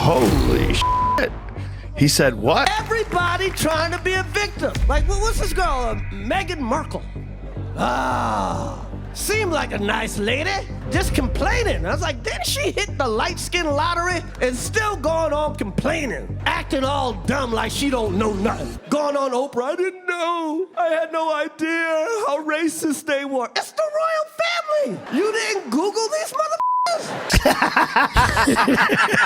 Holy shit. He said what? Everybody trying to be a victim. Like, what's this girl, Meghan Markle? Seemed like a nice lady, just complaining. I was like, didn't she hit the light skin lottery and still going on complaining? Acting all dumb like she don't know nothing. Going on Oprah, I didn't know. I had no idea how racist they were. It's the royal family. You didn't Google these motherfuckers?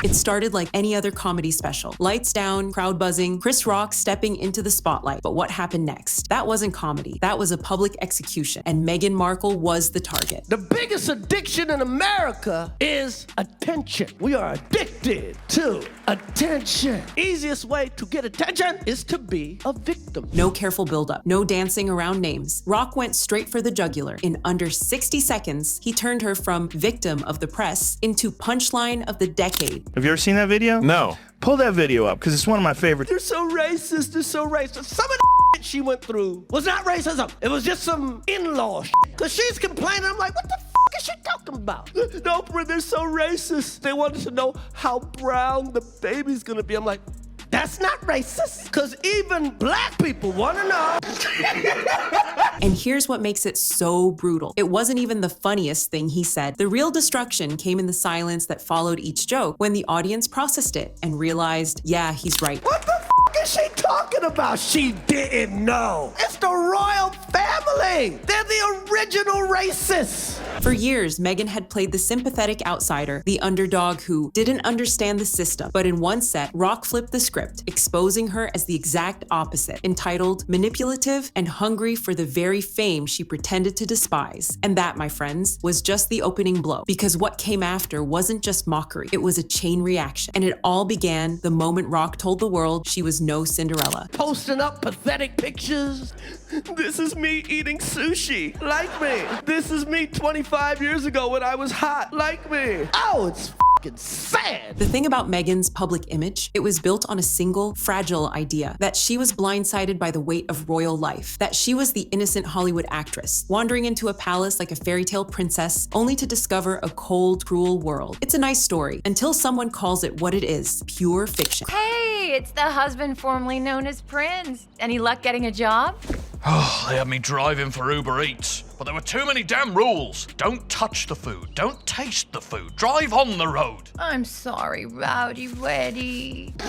It started like any other comedy special. Lights down, crowd buzzing, Chris Rock stepping into the spotlight. But what happened next? That wasn't comedy. That was a public execution, and Meghan Markle was the target. The biggest addiction in America is attention. We are addicted to attention. Easiest way to get attention is to be a victim. No careful buildup, no dancing around names. Rock went straight for the jugular. In under 60 seconds, he turned her from victim of the press into punchline of the decade. Have you ever seen that video? No. Pull that video up, because it's one of my favorites. They're so racist, they're so racist. Some of the she went through was not racism. It was just some in-law shit. Because she's complaining. I'm like, what the is she talking about? No, they're so racist. They wanted to know how brown the baby's gonna be. I'm like, that's not racist. Because even black people want to know. And here's what makes it so brutal. It wasn't even the funniest thing he said. The real destruction came in the silence that followed each joke when the audience processed it and realized, yeah, he's right. What the is she talking about? She didn't know. It's the royal family. They're the original racists. For years, Meghan had played the sympathetic outsider, the underdog who didn't understand the system. But in one set, Rock flipped the script, exposing her as the exact opposite, entitled Manipulative and Hungry for the Very Fame She Pretended to Despise. And that, my friends, was just the opening blow. Because what came after wasn't just mockery, it was a chain reaction. And it all began the moment Rock told the world she was no Cinderella. Posting up pathetic pictures. This is me eating sushi. Like me. This is me 25 years ago when I was hot. Like me. Oh, it's fucking sad. The thing about Meghan's public image, it was built on a single, fragile idea. That she was blindsided by the weight of royal life. That she was the innocent Hollywood actress, wandering into a palace like a fairy tale princess, only to discover a cold, cruel world. It's a nice story, until someone calls it what it is, pure fiction. Hey, it's the husband formerly known as Prince. Any luck getting a job? Oh, they had me driving for Uber Eats, but there were too many damn rules. Don't touch the food, don't taste the food, drive on the road. I'm sorry, Rowdy Weddy.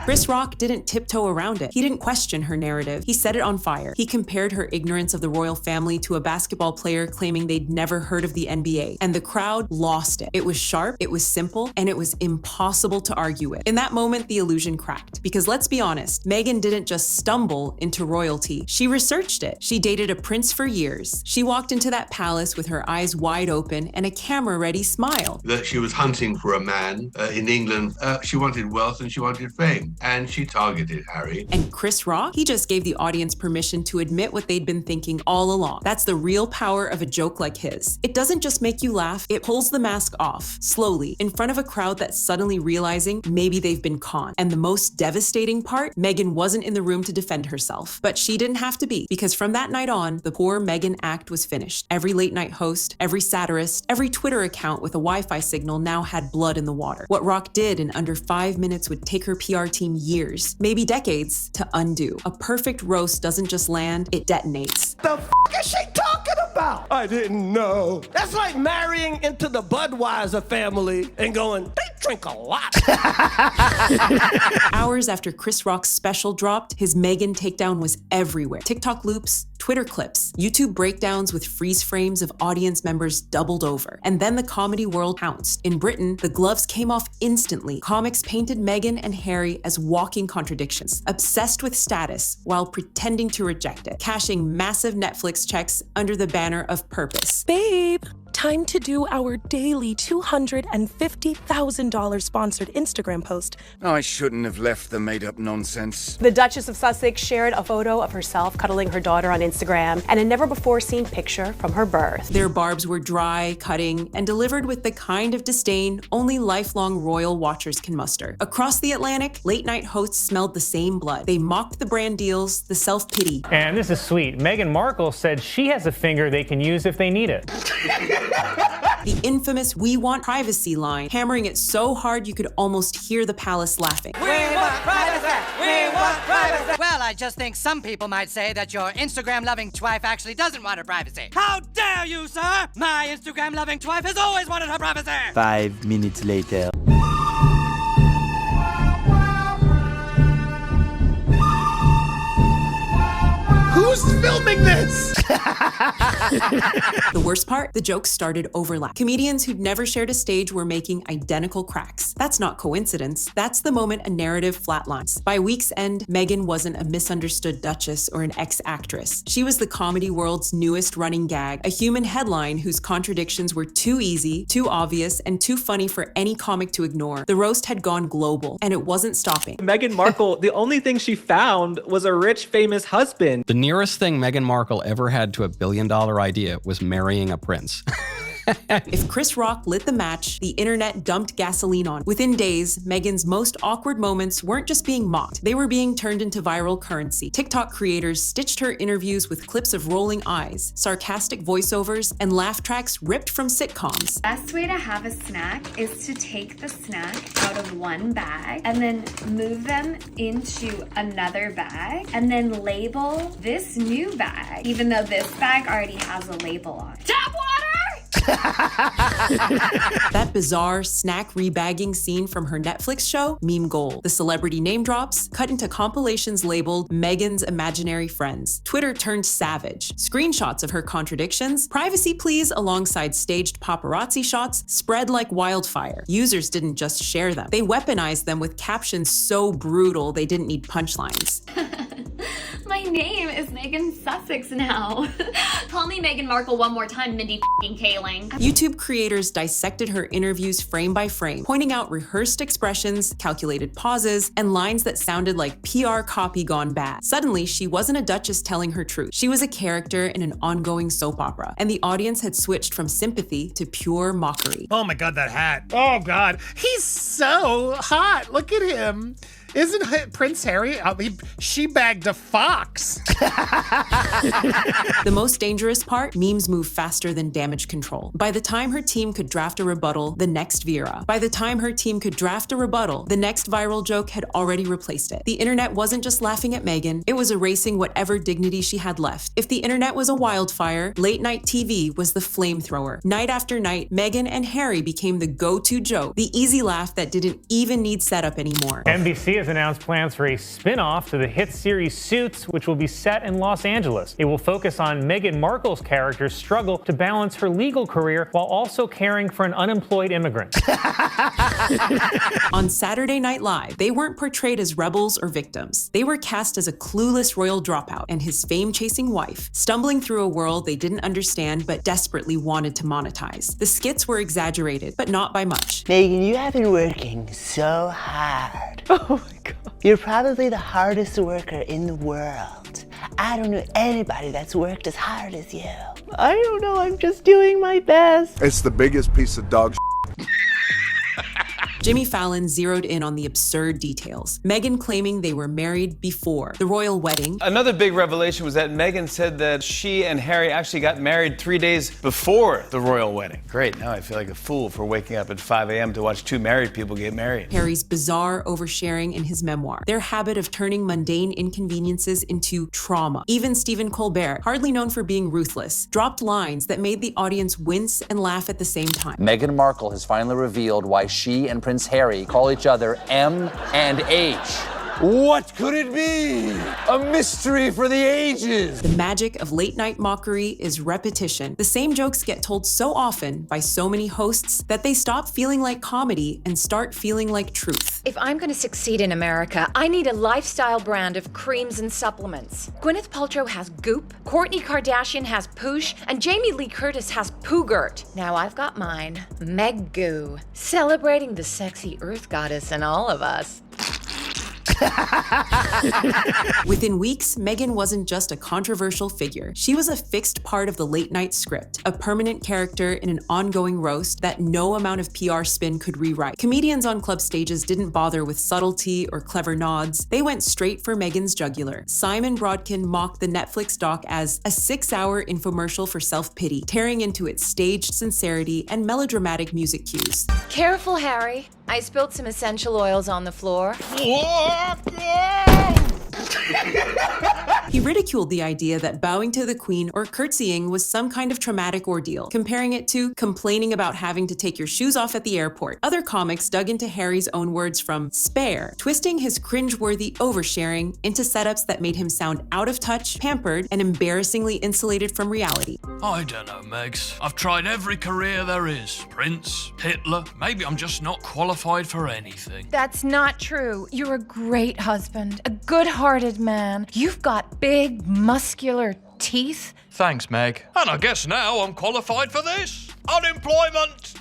Chris Rock didn't tiptoe around it. He didn't question her narrative. He set it on fire. He compared her ignorance of the royal family to a basketball player claiming they'd never heard of the NBA. And the crowd lost it. It was sharp, it was simple, and it was impossible to argue with. In that moment, the illusion cracked. Because let's be honest, Meghan didn't just stumble into royalty. She researched it. She dated a prince for years. She walked into that palace with her eyes wide open and a camera-ready smile. That she was hunting for a man in England. She wanted wealth and she wanted fame. And she targeted Harry. And Chris Rock? He just gave the audience permission to admit what they'd been thinking all along. That's the real power of a joke like his. It doesn't just make you laugh, it pulls the mask off, slowly, in front of a crowd that's suddenly realizing maybe they've been conned. And the most devastating part, Meghan wasn't in the room to defend herself. But she didn't have to be, because from that night on, the poor Meghan act was finished. Every late night host, every satirist, every Twitter account with a Wi-Fi signal now had blood in the water. What Rock did in under 5 minutes would take her PR team years, maybe decades, to undo. A perfect roast doesn't just land, it detonates. The is she talking about? I didn't know. That's like marrying into the Budweiser family and going, they drink a lot. Hours after Chris Rock's special dropped, his Meghan takedown was everywhere. TikTok loops, Twitter clips, YouTube breakdowns with freeze frames of audience members doubled over. And then the comedy world pounced. In Britain, the gloves came off instantly. Comics painted Meghan and Harry as walking contradictions, obsessed with status while pretending to reject it, cashing massive Netflix checks under the banner of purpose. Babe, time to do our daily $250,000 sponsored Instagram post. I shouldn't have left the made-up nonsense. The Duchess of Sussex shared a photo of herself cuddling her daughter on Instagram and a never-before-seen picture from her birth. Their barbs were dry, cutting, and delivered with the kind of disdain only lifelong royal watchers can muster. Across the Atlantic, late-night hosts smelled the same blood. They mocked the brand deals, the self-pity. And this is sweet. Meghan Markle said she has a finger they can use if they need it. The infamous "We want privacy" line, hammering it so hard you could almost hear the palace laughing. We want privacy! We want privacy! Well, I just think some people might say that your Instagram-loving wife actually doesn't want her privacy. How dare you, sir? My Instagram-loving wife has always wanted her privacy! 5 minutes later. Who's filming this? The worst part? The jokes started overlap. Comedians who'd never shared a stage were making identical cracks. That's not coincidence. That's the moment a narrative flatlines. By week's end, Meghan wasn't a misunderstood duchess or an ex-actress. She was the comedy world's newest running gag, a human headline whose contradictions were too easy, too obvious, and too funny for any comic to ignore. The roast had gone global, and it wasn't stopping. Meghan Markle, the only thing she found was a rich, famous husband. The nearest thing Meghan Markle ever had to a billion-dollar idea was marrying a prince. If Chris Rock lit the match, the internet dumped gasoline on. Within days, Meghan's most awkward moments weren't just being mocked, they were being turned into viral currency. TikTok creators stitched her interviews with clips of rolling eyes, sarcastic voiceovers, and laugh tracks ripped from sitcoms. Best way to have a snack is to take the snack out of one bag and then move them into another bag and then label this new bag, even though this bag already has a label on it. Tap water! That bizarre snack rebagging scene from her Netflix show, meme gold. The celebrity name drops, cut into compilations labeled Meghan's Imaginary Friends. Twitter turned savage. Screenshots of her contradictions, privacy pleas alongside staged paparazzi shots spread like wildfire. Users didn't just share them. They weaponized them with captions so brutal they didn't need punchlines. My name is Megan Sussex now. Call me Meghan Markle one more time, Mindy f***ing Kaling. YouTube creators dissected her interviews frame by frame, pointing out rehearsed expressions, calculated pauses, and lines that sounded like PR copy gone bad. Suddenly, she wasn't a duchess telling her truth. She was a character in an ongoing soap opera, and the audience had switched from sympathy to pure mockery. Oh my God, that hat. Oh God, he's so hot. Look at him. Isn't Prince Harry? She bagged a fox. The most dangerous part, memes move faster than damage control. By the time her team could draft a rebuttal, the next Vera. By the time her team could draft a rebuttal, the next viral joke had already replaced it. The internet wasn't just laughing at Meghan, it was erasing whatever dignity she had left. If the internet was a wildfire, late night TV was the flamethrower. Night after night, Meghan and Harry became the go-to joke, the easy laugh that didn't even need setup anymore. NBC has announced plans for a spin-off to the hit series Suits, which will be set in Los Angeles. It will focus on Meghan Markle's character's struggle to balance her legal career while also caring for an unemployed immigrant. On Saturday Night Live, they weren't portrayed as rebels or victims. They were cast as a clueless royal dropout and his fame-chasing wife, stumbling through a world they didn't understand but desperately wanted to monetize. The skits were exaggerated, but not by much. Meghan, you have been working so hard. Oh my God. You're probably the hardest worker in the world. I don't know anybody that's worked as hard as you. I don't know, I'm just doing my best. It's the biggest piece of dog Jimmy Fallon zeroed in on the absurd details. Meghan claiming they were married before the royal wedding. Another big revelation was that Meghan said that she and Harry actually got married 3 days before the royal wedding. Great, now I feel like a fool for waking up at 5 a.m. to watch two married people get married. Harry's bizarre oversharing in his memoir. Their habit of turning mundane inconveniences into trauma. Even Stephen Colbert, hardly known for being ruthless, dropped lines that made the audience wince and laugh at the same time. Meghan Markle has finally revealed why she and Prince Harry call each other M and H. What could it be? A mystery for the ages. The magic of late night mockery is repetition. The same jokes get told so often by so many hosts that they stop feeling like comedy and start feeling like truth. If I'm going to succeed in America, I need a lifestyle brand of creams and supplements. Gwyneth Paltrow has Goop, Kourtney Kardashian has Poosh, and Jamie Lee Curtis has Poogert. Now I've got mine, Meg Goo, celebrating the sexy earth goddess in all of us. Within weeks, Meghan wasn't just a controversial figure. She was a fixed part of the late-night script, a permanent character in an ongoing roast that no amount of PR spin could rewrite. Comedians on club stages didn't bother with subtlety or clever nods. They went straight for Meghan's jugular. Simon Brodkin mocked the Netflix doc as a 6-hour infomercial for self-pity, tearing into its staged sincerity and melodramatic music cues. Careful, Harry. I spilled some essential oils on the floor. He ridiculed the idea that bowing to the Queen or curtsying was some kind of traumatic ordeal, comparing it to complaining about having to take your shoes off at the airport. Other comics dug into Harry's own words from spare, twisting his cringeworthy oversharing into setups that made him sound out of touch, pampered, and embarrassingly insulated from reality. I don't know, Megs. I've tried every career there is. Prince, Hitler, maybe I'm just not qualified for anything. That's not true. You're a great husband, a good-hearted man. You've got big, muscular teeth. Thanks, Meg. And I guess now I'm qualified for this. Unemployment!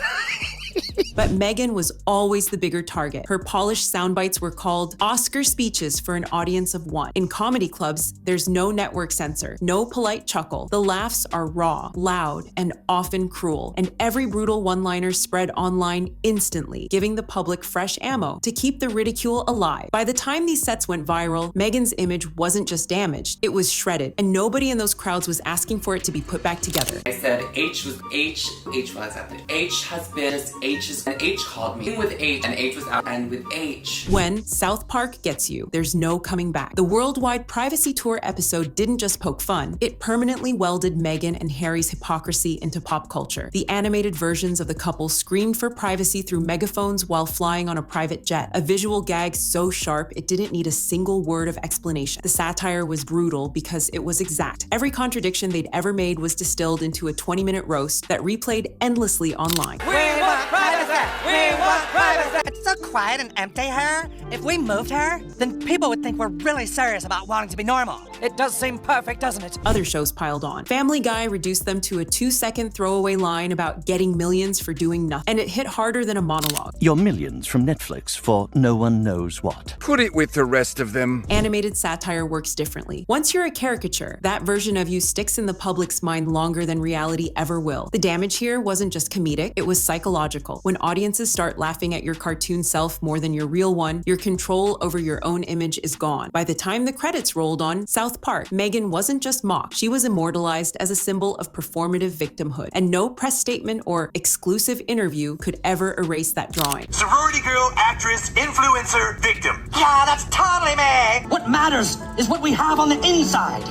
But Meghan was always the bigger target. Her polished sound bites were called Oscar speeches for an audience of one. In comedy clubs, there's no network censor, no polite chuckle. The laughs are raw, loud, and often cruel. And every brutal one-liner spread online instantly, giving the public fresh ammo to keep the ridicule alive. By the time these sets went viral, Meghan's image wasn't just damaged, it was shredded. And nobody in those crowds was asking for it to be put back together. I said H was H was accepted. H has been, H is, and H called me with H, and H was out, and with H. When South Park gets you, there's no coming back. The worldwide privacy tour episode didn't just poke fun, it permanently welded Meghan and Harry's hypocrisy into pop culture. The animated versions of the couple screamed for privacy through megaphones while flying on a private jet, a visual gag so sharp it didn't need a single word of explanation. The satire was brutal because it was exact. Every contradiction they'd ever made was distilled into a 20-minute roast that replayed endlessly online. We want privacy! We want privacy! It's so quiet and empty here. If we moved her, then people would think we're really serious about wanting to be normal. It does seem perfect, doesn't it? Other shows piled on. Family Guy reduced them to a 2-second throwaway line about getting millions for doing nothing, and it hit harder than a monologue. Your millions from Netflix for no one knows what. Put it with the rest of them. Animated satire works differently. Once you're a caricature, that version of you sticks in the public's mind longer than reality ever will. The damage here wasn't just comedic, it was psychological. When audiences start laughing at your cartoon self more than your real one, your control over your own image is gone. By the time the credits rolled on South Park, Meghan wasn't just mocked, she was immortalized as a symbol of performative victimhood, and no press statement or exclusive interview could ever erase that drawing. Sorority girl, actress, influencer, victim. Yeah, that's totally me. What matters is what we have on the inside.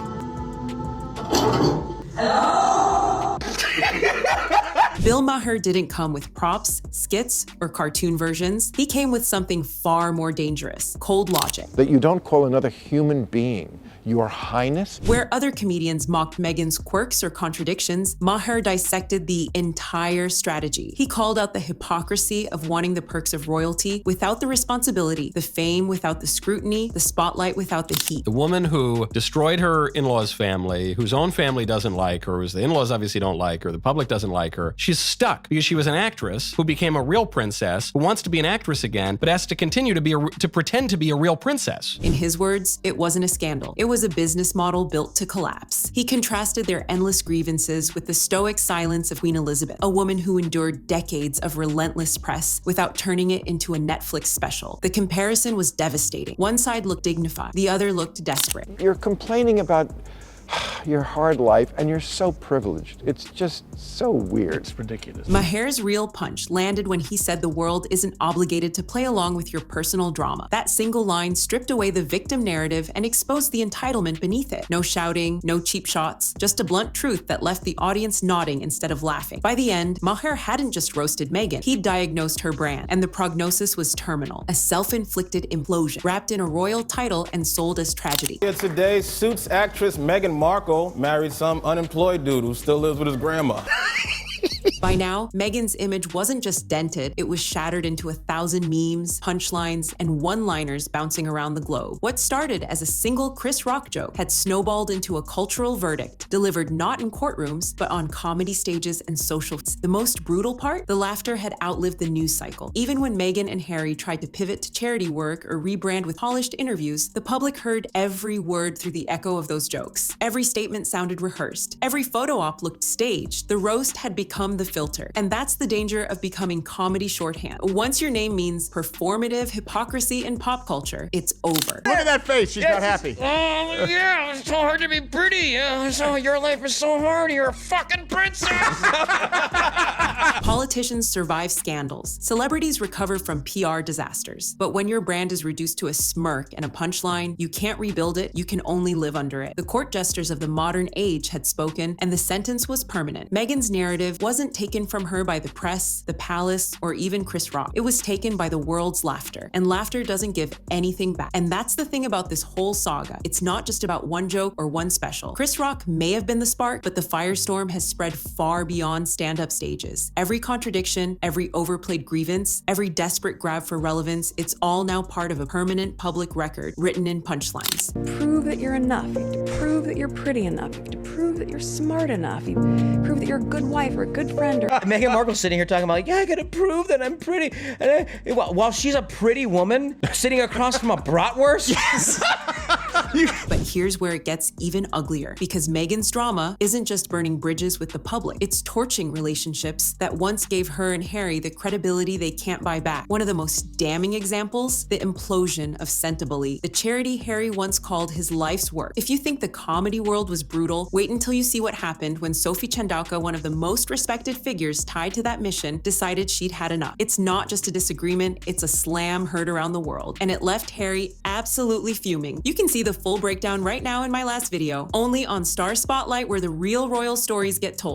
Bill Maher didn't come with props, skits, or cartoon versions. He came with something far more dangerous: cold logic. That you don't call another human being Your Highness? Where other comedians mocked Meghan's quirks or contradictions, Maher dissected the entire strategy. He called out the hypocrisy of wanting the perks of royalty without the responsibility, the fame without the scrutiny, the spotlight without the heat. The woman who destroyed her in-laws' family, whose own family doesn't like her, whose the in-laws obviously don't like her, the public doesn't like her, she's stuck because she was an actress who became a real princess, who wants to be an actress again, but has to continue to pretend to be a real princess. In his words, it wasn't a scandal. It was a business model built to collapse. He contrasted their endless grievances with the stoic silence of Queen Elizabeth, a woman who endured decades of relentless press without turning it into a Netflix special. The comparison was devastating. One side looked dignified, the other looked desperate. You're complaining about your hard life, and you're so privileged. It's just so weird. It's ridiculous. Maher's real punch landed when he said the world isn't obligated to play along with your personal drama. That single line stripped away the victim narrative and exposed the entitlement beneath it. No shouting, no cheap shots, just a blunt truth that left the audience nodding instead of laughing. By the end, Maher hadn't just roasted Meghan, he'd diagnosed her brand, and the prognosis was terminal, a self-inflicted implosion, wrapped in a royal title and sold as tragedy. Here today, Suits actress Meghan Markle married some unemployed dude who still lives with his grandma. By now, Meghan's image wasn't just dented, it was shattered into 1,000 memes, punchlines, and one-liners bouncing around the globe. What started as a single Chris Rock joke had snowballed into a cultural verdict, delivered not in courtrooms, but on comedy stages and social. The most brutal part? The laughter had outlived the news cycle. Even when Meghan and Harry tried to pivot to charity work or rebrand with polished interviews, the public heard every word through the echo of those jokes. Every statement sounded rehearsed. Every photo op looked staged. The roast had become the filter. And that's the danger of becoming comedy shorthand. Once your name means performative hypocrisy in pop culture, it's over. Look at that face. She's not happy. Oh, yeah, it's so hard to be pretty. So your life is so hard. You're a fucking princess. Politicians survive scandals. Celebrities recover from PR disasters. But when your brand is reduced to a smirk and a punchline, you can't rebuild it, you can only live under it. The court jesters of the modern age had spoken, and the sentence was permanent. Meghan's narrative wasn't taken from her by the press, the palace, or even Chris Rock. It was taken by the world's laughter, and laughter doesn't give anything back. And that's the thing about this whole saga. It's not just about one joke or one special. Chris Rock may have been the spark, but the firestorm has spread far beyond stand-up stages. Every contradiction, every overplayed grievance, every desperate grab for relevance, it's all now part of a permanent public record written in punchlines. Prove that you're enough. You have to prove that you're pretty enough. You have to prove that you're smart enough. You prove that you're a good wife or a good friend. Or Meghan Markle sitting here talking about, yeah, I gotta prove that I'm pretty. And while she's a pretty woman sitting across from a bratwurst? Yes. But here's where it gets even uglier, because Meghan's drama isn't just burning bridges with the public, it's torching relationships that once gave her and Harry the credibility they can't buy back. One of the most damning examples, the implosion of Sensibility, the charity Harry once called his life's work. If you think the comedy world was brutal, wait until you see what happened when Sophie Chandauka, one of the most respected figures tied to that mission, decided she'd had enough. It's not just a disagreement, it's a slam heard around the world, and it left Harry absolutely fuming. You can see the full breakdown right now in my last video, only on Star Spotlight, where the real royal stories get told.